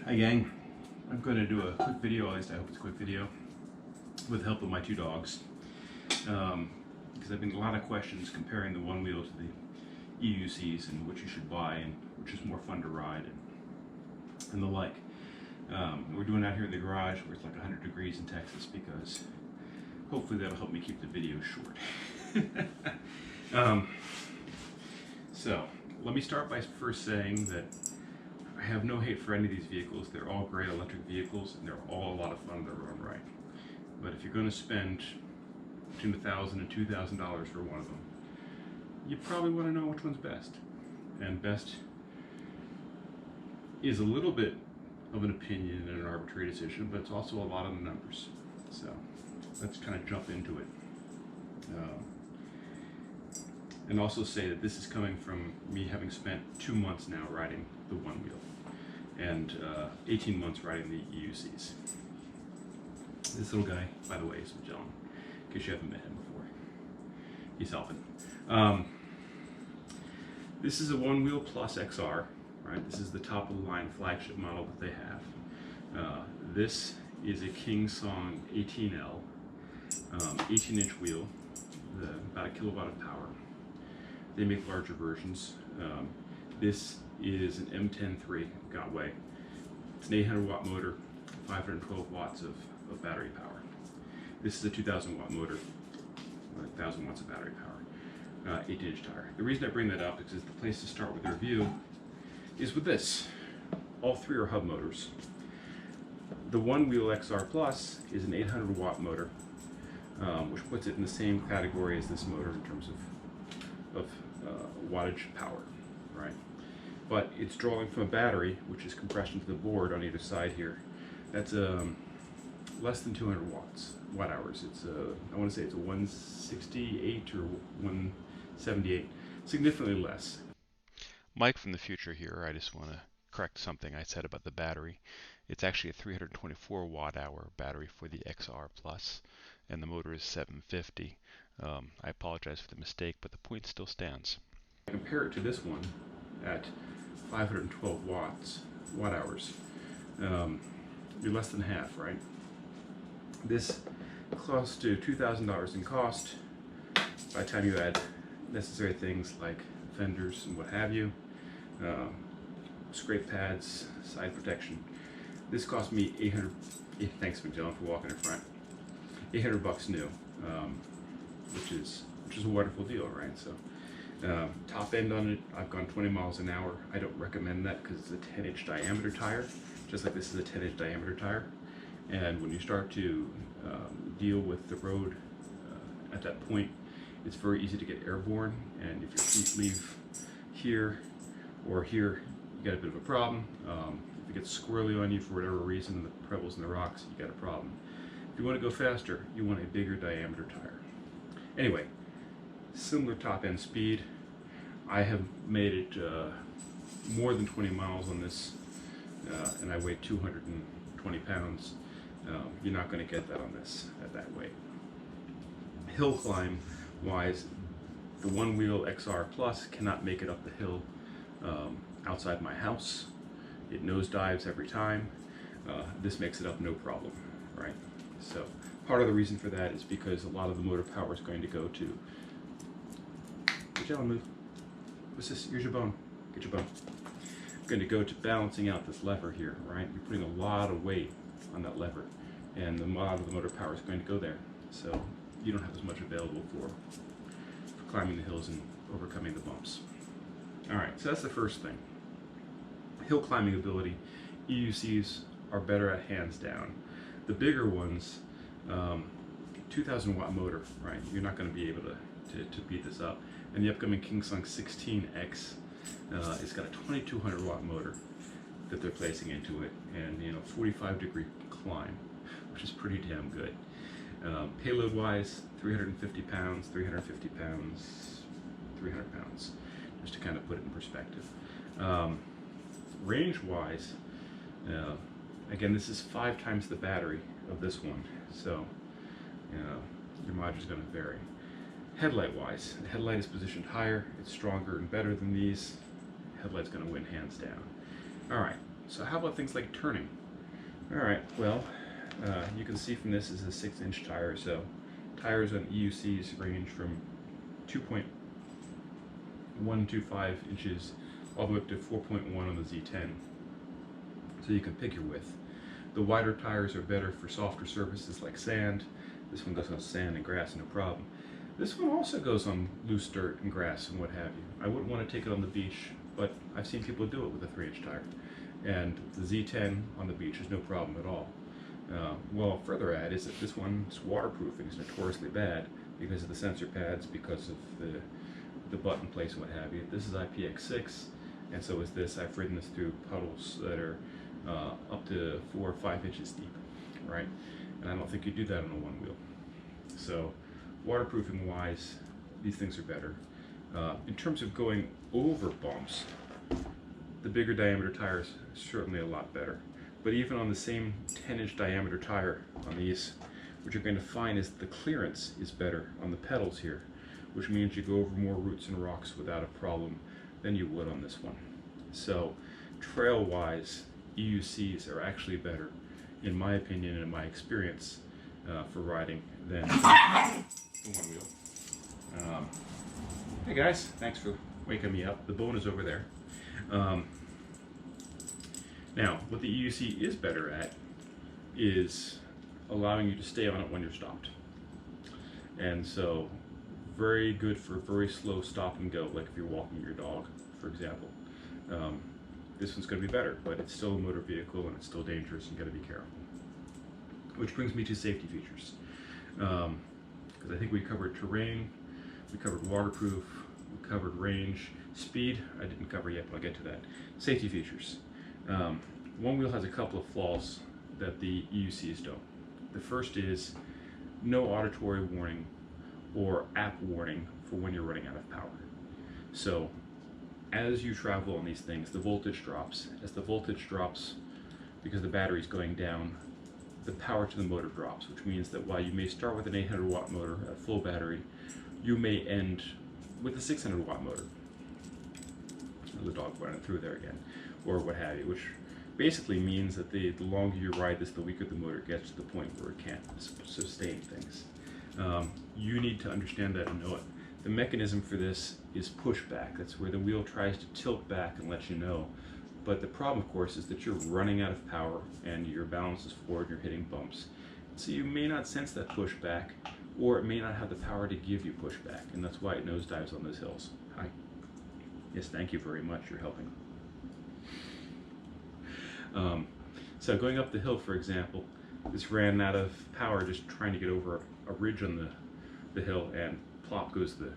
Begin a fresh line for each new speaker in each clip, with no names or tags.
Hi gang, I'm going to do a quick video, at least I hope it's a quick video, with the help of my two dogs. Because I've been a lot of questions comparing the OneWheel to the EUCs and which you should buy and which is more fun to ride and the like. We're doing that here in the garage where it's like 100 degrees in Texas because hopefully that'll help me keep the video short. So let me start by first saying that I have no hate for any of these vehicles. They're all great electric vehicles and they're all a lot of fun in their own right. But if you're going to spend between $1,000 and $2,000 for one of them, you probably want to know which one's best. And best is a little bit of an opinion and an arbitrary decision, but it's also a lot of the numbers. So let's kind of jump into it. And also say that this is coming from me having spent 2 months now riding the OneWheel and 18 months riding the EUCs. This little guy, by the way, is Magellan, in case you haven't met him before. He's helping. This is a OneWheel Plus XR, right? This is the top of the line flagship model that they have. This is a King Song 18L, 18-inch wheel, about 1 kilowatt of power. They make larger versions. This is an M10-3 Gotway. It's an 800 watt motor, 512 watts of battery power. This is a 2000 watt motor, 1000 watts of battery power, 18-inch tire. The reason I bring that up is because the place to start with the review is with this. All three are hub motors. The OneWheel XR Plus is an 800 watt motor, which puts it in the same category as this motor in terms of wattage power, right? But it's drawing from a battery, which is compressed into the board on either side here. That's less than 200 watt hours. It's I want to say it's a 168 or 178, significantly less. Mike from the future here. I just want to correct something I said about the battery. It's actually a 324 watt hour battery for the XR Plus, and the motor is 750. I apologize for the mistake, but the point still stands. Compare it to this one at 512 watt hours. You're less than half, right? This close to $2,000 in cost. By the time you add necessary things like fenders and what have you, scrape pads, side protection. This cost me $800. Thanks, Magellan, for walking in front. $800 new. Which is a wonderful deal, right? So top end on it, I've gone 20 miles an hour. I don't recommend that because it's a 10-inch diameter tire, just like this is a 10-inch diameter tire. And when you start to deal with the road at that point, it's very easy to get airborne. And if your feet leave here or here, you got a bit of a problem. If it gets squirrely on you for whatever reason, the pebbles and the rocks, you got a problem. If you want to go faster, you want a bigger diameter tire. Anyway, similar top end speed. I have made it more than 20 miles on this, and I weigh 220 pounds. You're not going to get that on this at that weight. Hill climb wise, the OneWheel XR Plus cannot make it up the hill outside my house. It nosedives every time. This makes it up no problem, right? So part of the reason for that is because a lot of the motor power is going to go to, Magellan, move. What's this? Here's your bone. Get your bone. Going to go to balancing out this lever here, right? You're putting a lot of weight on that lever, and a lot of the motor power is going to go there. So you don't have as much available for climbing the hills and overcoming the bumps. All right, so that's the first thing. Hill climbing ability, EUCs are better at hands down. The bigger ones, 2,000 watt motor, right? You're not going to be able to beat this up. And the upcoming King Song 16X, it's got a 2,200 watt motor that they're placing into it, and 45-degree climb, which is pretty damn good. Payload wise, 350 pounds, 350 pounds, 300 pounds, just to kind of put it in perspective. Range wise, again, this is 5 times the battery of this one, so your mileage is going to vary. Headlight wise, the headlight is positioned higher, it's stronger and better than these. Headlight's going to win hands down. All right, So how about things like turning? All right, well, you can see from this is a 6-inch tire, so tires on EUCs range from 2.125 inches all the way up to 4.1 on the Z10. So you can pick your width. The wider tires are better for softer surfaces like sand. This one goes on sand and grass, no problem. This one also goes on loose dirt and grass and what have you. I wouldn't want to take it on the beach, but I've seen people do it with a 3-inch tire. And the Z10 on the beach is no problem at all. Well, further add is that this one's waterproofing is notoriously bad because of the sensor pads, because of the button place and what have you. This is IPX6, and so is this. I've ridden this through puddles that are up to 4 or 5 inches deep, right? And I don't think you do that on a OneWheel. So waterproofing wise, these things are better. In terms of going over bumps, the bigger diameter tires are certainly a lot better. But even on the same 10-inch diameter tire on these, what you're going to find is the clearance is better on the pedals here, which means you go over more roots and rocks without a problem than you would on this one. So trail-wise, EUCs are actually better, in my opinion and in my experience, for riding than the OneWheel. Hey guys, thanks for waking me up. The bone is over there. Now, what the EUC is better at is allowing you to stay on it when you're stopped. And so, very good for very slow stop and go, like if you're walking your dog, for example. This one's going to be better, but it's still a motor vehicle and it's still dangerous and you got to be careful. Which brings me to safety features. Because I think we covered terrain, we covered waterproof, we covered range, speed, I didn't cover yet, but I'll get to that. Safety features. OneWheel has a couple of flaws that the EUCs don't. The first is no auditory warning or app warning for when you're running out of power. So as you travel on these things, the voltage drops. As the voltage drops, because the battery's going down, the power to the motor drops, which means that while you may start with an 800 watt motor at full battery, you may end with a 600 watt motor. The dog running through there again, or what have you, which basically means that the longer you ride this, the weaker the motor gets to the point where it can't sustain things. You need to understand that and know it. The mechanism for this is pushback. That's where the wheel tries to tilt back and let you know. But the problem, of course, is that you're running out of power and your balance is forward, you're hitting bumps. So you may not sense that pushback, or it may not have the power to give you pushback, and that's why it nosedives on those hills. Hi. Yes, thank you very much, you're helping. So going up the hill, for example, this ran out of power just trying to get over a ridge on the hill, and plop goes the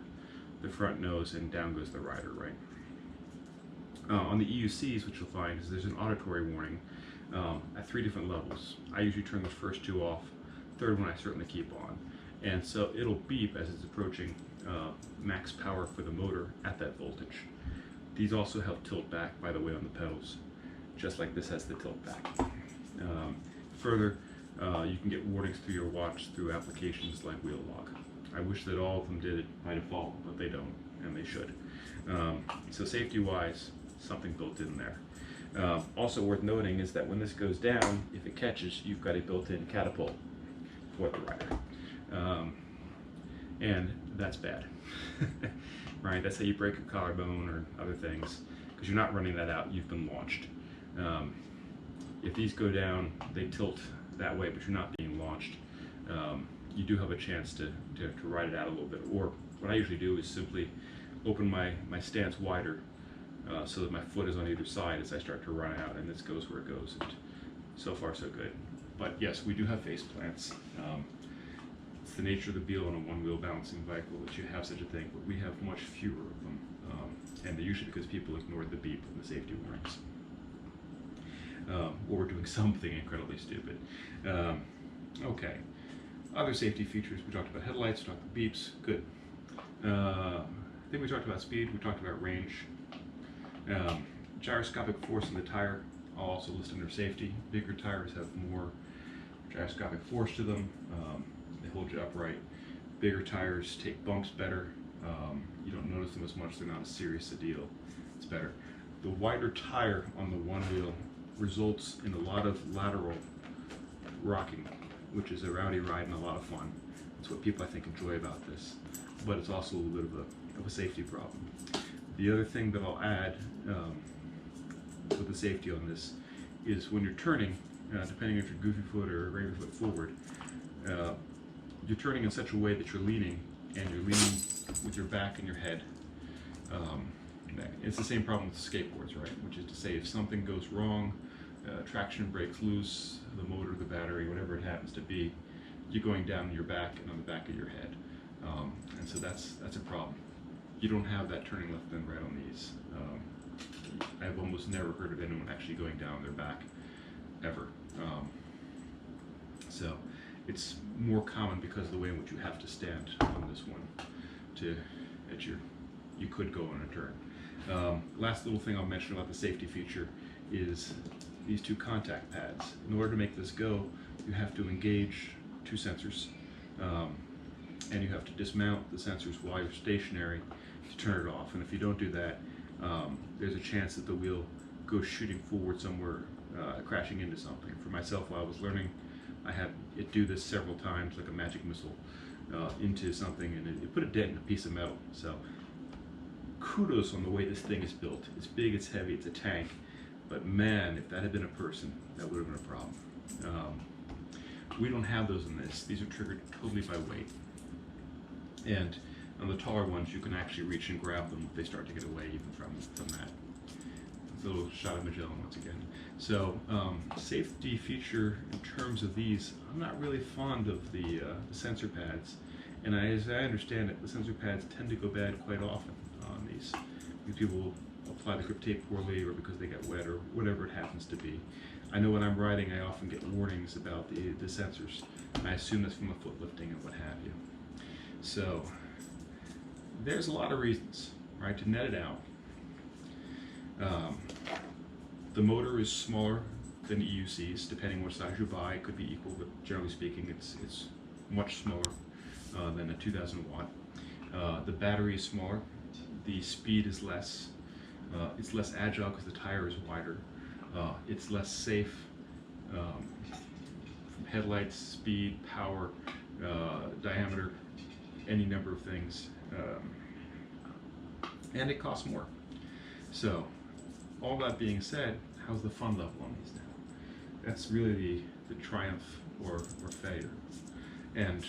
front nose and down goes the rider, right? On the EUCs, what you'll find is there's an auditory warning at 3 different levels. I usually turn the first 2 off, third one I certainly keep on. And so it'll beep as it's approaching max power for the motor at that voltage. These also have tilt back, by the way, on the pedals, just like this has the tilt back. Further, you can get warnings through your watch through applications like Wheel Log. I wish that all of them did it by default, but they don't, and they should. So safety-wise, something built in there. Also worth noting is that when this goes down, if it catches, you've got a built-in catapult for the rider. And that's bad, right? That's how you break a collarbone or other things, because you're not running that out, you've been launched. If these go down, they tilt that way, but you're not being launched. You do have a chance to ride it out a little bit. Or what I usually do is simply open my stance wider so that my foot is on either side as I start to run out, and this goes where it goes. And so far, so good. But yes, we do have face plants. It's the nature of the deal on a OneWheel balancing vehicle that you have such a thing, but we have much fewer of them. And they're usually because people ignored the beep and the safety warnings. Or we're doing something incredibly stupid. Okay. Other safety features, we talked about headlights, we talked about beeps, good. I think we talked about speed, we talked about range. Gyroscopic force in the tire, I'll also list under safety. Bigger tires have more gyroscopic force to them. They hold you upright. Bigger tires take bumps better. You don't notice them as much, they're not as serious a deal. It's better. The wider tire on the OneWheel results in a lot of lateral rocking, which is a rowdy ride and a lot of fun. That's what people, I think, enjoy about this, but it's also a little bit of a safety problem. The other thing that I'll add with the safety on this is when you're turning, depending if you're goofy foot or regular foot forward, you're turning in such a way that you're leaning, and you're leaning with your back and your head. It's the same problem with skateboards, right? Which is to say, if something goes wrong, traction breaks loose, the motor, the battery, whatever it happens to be, you're going down on your back and on the back of your head. And so that's a problem. You don't have that turning left and right on these. I've almost never heard of anyone actually going down on their back, ever. So it's more common because of the way in which you have to stand on this one you could go on a turn. Last little thing I'll mention about the safety feature is these two contact pads. In order to make this go, you have to engage two sensors, and you have to dismount the sensors while you're stationary to turn it off. And if you don't do that, there's a chance that the wheel goes shooting forward somewhere, crashing into something. For myself, while I was learning, I had it do this several times, like a magic missile, into something, and it put a dent in a piece of metal. So kudos on the way this thing is built. It's big, it's heavy, it's a tank, but man, if that had been a person, that would have been a problem. We don't have those in this. These are triggered totally by weight. And on the taller ones, you can actually reach and grab them if they start to get away even from that. It's a little shot of Magellan once again. So safety feature in terms of these, I'm not really fond of the sensor pads. And as I understand it, the sensor pads tend to go bad quite often on these. People apply the grip tape poorly, or because they get wet, or whatever it happens to be. I know when I'm riding, I often get warnings about the sensors. I assume that's from the foot lifting and what have you. So there's a lot of reasons, right, to net it out. The motor is smaller than EUCs, depending what size you buy. It could be equal, but generally speaking, it's much smaller than a 2000 watt. The battery is smaller. The speed is less. It's less agile because the tire is wider. It's less safe from headlights, speed, power, diameter, any number of things. And it costs more. So, all that being said, how's the fun level on these now? That's really the triumph or failure. And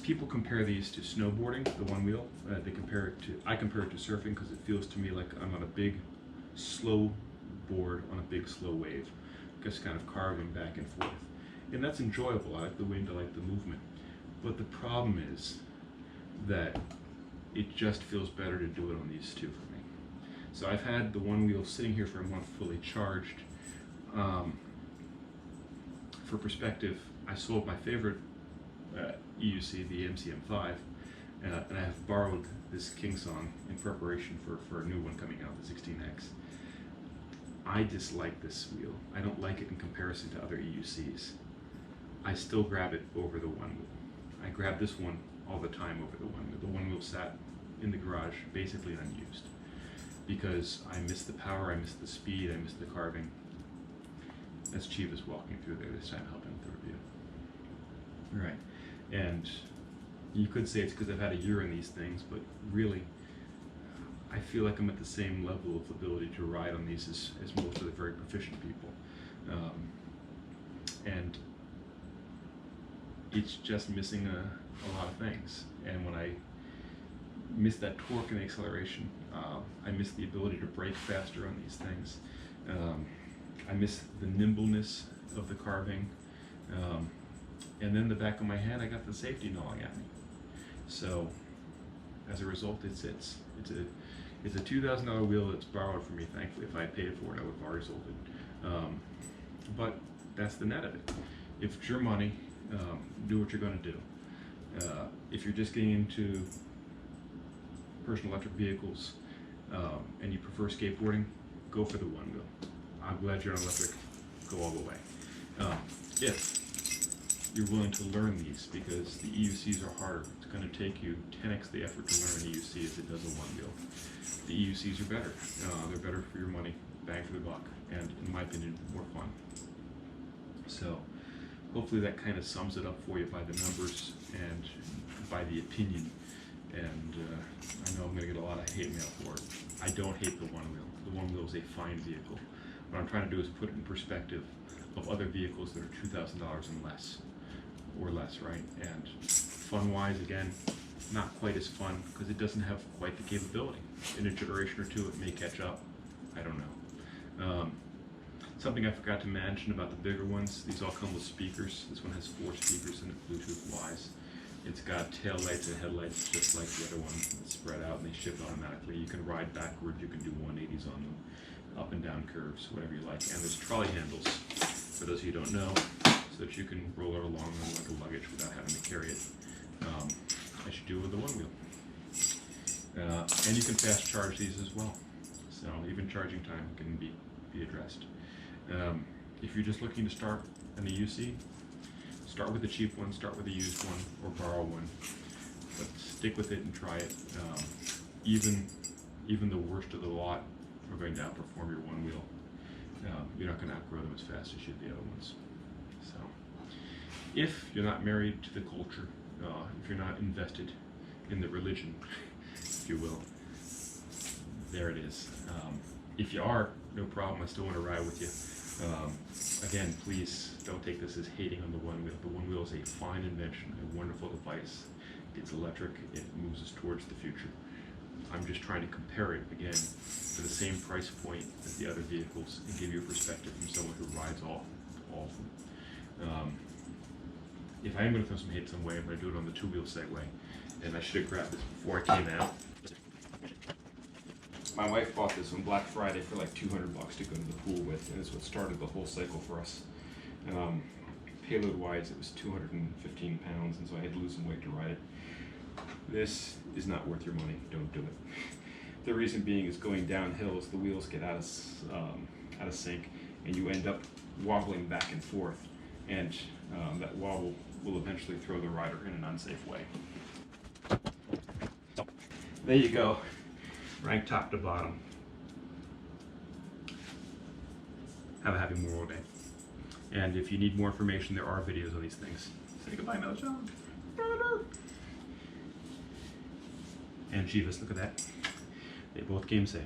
people compare these to snowboarding, the OneWheel. I compare it to surfing because it feels to me like I'm on a big, slow board on a big, slow wave, just kind of carving back and forth. And that's enjoyable. I like the wind, I like the movement. But the problem is that it just feels better to do it on these two for me. So I've had the OneWheel sitting here for a month fully charged. For perspective, I sold my favorite EUC, the MCM5, and I have borrowed this King Song in preparation for a new one coming out, the 16X. I dislike this wheel. I don't like it in comparison to other EUCs. I still grab it over the OneWheel. I grab this one all the time over the OneWheel. The OneWheel sat in the garage, basically unused, because I miss the power, I miss the speed, I miss the carving. That's cheap as walking through there this time, helping with the review. Right. And you could say it's because I've had a year in these things, but really, I feel like I'm at the same level of ability to ride on these as most of the very proficient people. And it's just missing a lot of things. And when I miss that torque and acceleration, I miss the ability to brake faster on these things. I miss the nimbleness of the carving. And then the back of my head, I got the safety gnawing at me. So, as a result, it's a $2,000 wheel that's borrowed from me. Thankfully, if I had paid for it, I would have already sold it. But that's the net of it. If it's your money, do what you're going to do. If you're just getting into personal electric vehicles and you prefer skateboarding, go for the OneWheel. I'm glad you're on electric. Go all the way. If you're willing to learn these, because the EUCs are harder. It's going to take you 10x the effort to learn an EUC as it does a OneWheel. The EUCs are better. They're better for your money, bang for the buck, and in my opinion, more fun. So hopefully that kind of sums it up for you by the numbers and by the opinion. And I know I'm going to get a lot of hate mail for it. I don't hate the OneWheel. The OneWheel is a fine vehicle. What I'm trying to do is put it in perspective of other vehicles that are $2,000 and less, right? And fun-wise, again, not quite as fun because it doesn't have quite the capability. In a generation or two, it may catch up. I don't know. Something I forgot to mention about the bigger ones, these all come with speakers. This one has 4 speakers in it, Bluetooth-wise. It's got tail lights and headlights just like the other one. It's spread out and they shift automatically. You can ride backwards, you can do 180s on them, up and down curves, whatever you like. And there's trolley handles, for those of you who don't know, so that you can roll it along like a luggage without having to carry it, as you do with the OneWheel. And you can fast charge these as well. So even charging time can be addressed. If you're just looking to start an EUC, start with a cheap one, start with a used one, or borrow one. But stick with it and try it. Even the worst of the lot are going to outperform your OneWheel. You're not going to outgrow them as fast as you do the other ones. So, if you're not married to the culture, if you're not invested in the religion, if you will, there it is. If you are, no problem. I still want to ride with you. Again, please don't take this as hating on the OneWheel. The OneWheel is a fine invention, a wonderful device. It's electric. It moves us towards the future. I'm just trying to compare it, again, to the same price point as the other vehicles and give you a perspective from someone who rides all of them. If I am going to throw some hate some way, I'm going to do it on the 2-wheel Segway. And I should have grabbed this before I came out. My wife bought this on Black Friday for like $200 to go to the pool with, and it's what started the whole cycle for us. Payload-wise, it was 215 pounds, and so I had to lose some weight to ride it. This is not worth your money. Don't do it. The reason being is going down hills, the wheels get out of sync, and you end up wobbling back and forth, and that wobble will eventually throw the rider in an unsafe way. So, there you go. Ranked top to bottom. Have a happy Memorial Day. And if you need more information, there are videos on these things. Say goodbye, Mel John. And Jeeves, look at that. They both came safe.